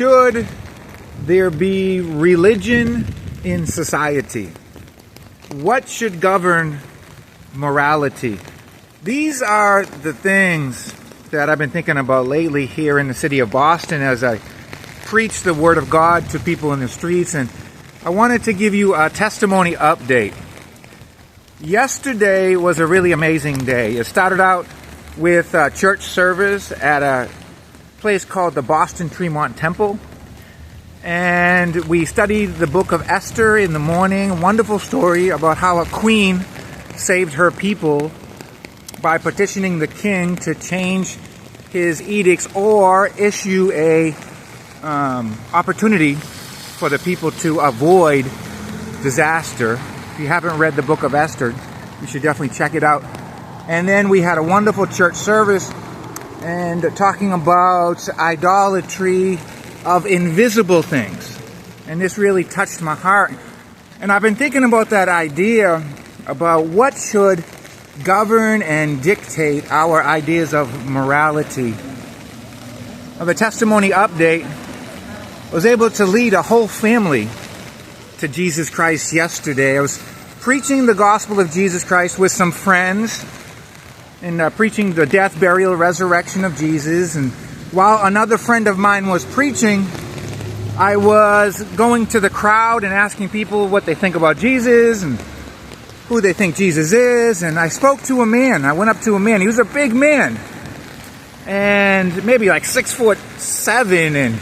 Should there be religion in society? What should govern morality? These are the things that I've been thinking about lately here in the city of Boston as I preach the Word of God to people in the streets, and I wanted to give you a testimony update. Yesterday was a really amazing day. It started out with a church service at a place called the Boston Tremont Temple, and we studied the book of Esther in the morning. Wonderful story about how a queen saved her people by petitioning the king to change his edicts or issue a opportunity for the people to avoid disaster. If you haven't read the book of Esther, you should definitely check it out. And then we had a wonderful church service and talking about idolatry of invisible things. And this really touched my heart. And I've been thinking about that idea about what should govern and dictate our ideas of morality. Of a testimony update, I was able to lead a whole family to Jesus Christ yesterday. I was preaching the gospel of Jesus Christ with some friends and preaching the death, burial, resurrection of Jesus. And while another friend of mine was preaching, I was going to the crowd and asking people what they think about Jesus and who they think Jesus is. And I spoke to a man. I went up to a man. He was a big man, and maybe like 6'7" and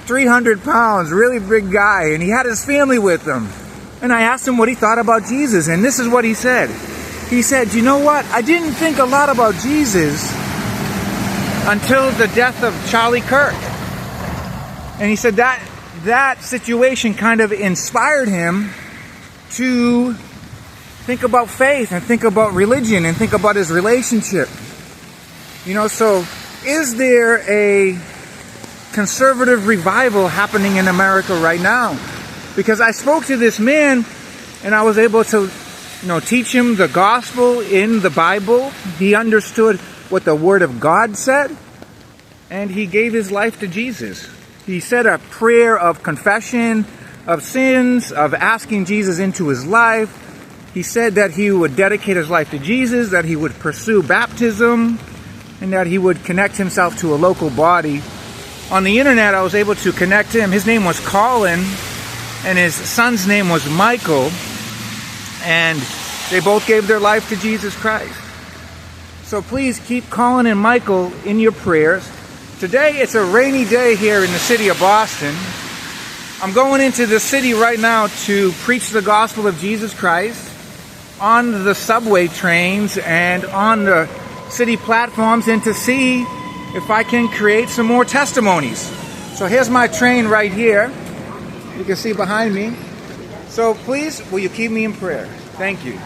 300 pounds, really big guy. And he had his family with him. And I asked him what he thought about Jesus. And this is what he said. He said, "You know what? I didn't think a lot about Jesus until the death of Charlie Kirk." And he said that situation kind of inspired him to think about faith and think about religion and think about his relationship. So is there a conservative revival happening in America right now? Because I spoke to this man and I was able to teach him the gospel in the Bible. He understood what the Word of God said, and he gave his life to Jesus. He said a prayer of confession of sins, of asking Jesus into his life. He said that he would dedicate his life to Jesus, that he would pursue baptism, and that he would connect himself to a local body. On the internet, I was able to connect him. His name was Colin, and his son's name was Michael, and they both gave their life to Jesus Christ. So please keep Colin and Michael in your prayers. Today, it's a rainy day here in the city of Boston. I'm going into the city right now to preach the gospel of Jesus Christ on the subway trains and on the city platforms, and to see if I can create some more testimonies. So here's my train right here. You can see behind me. So please, will you keep me in prayer? Thank you.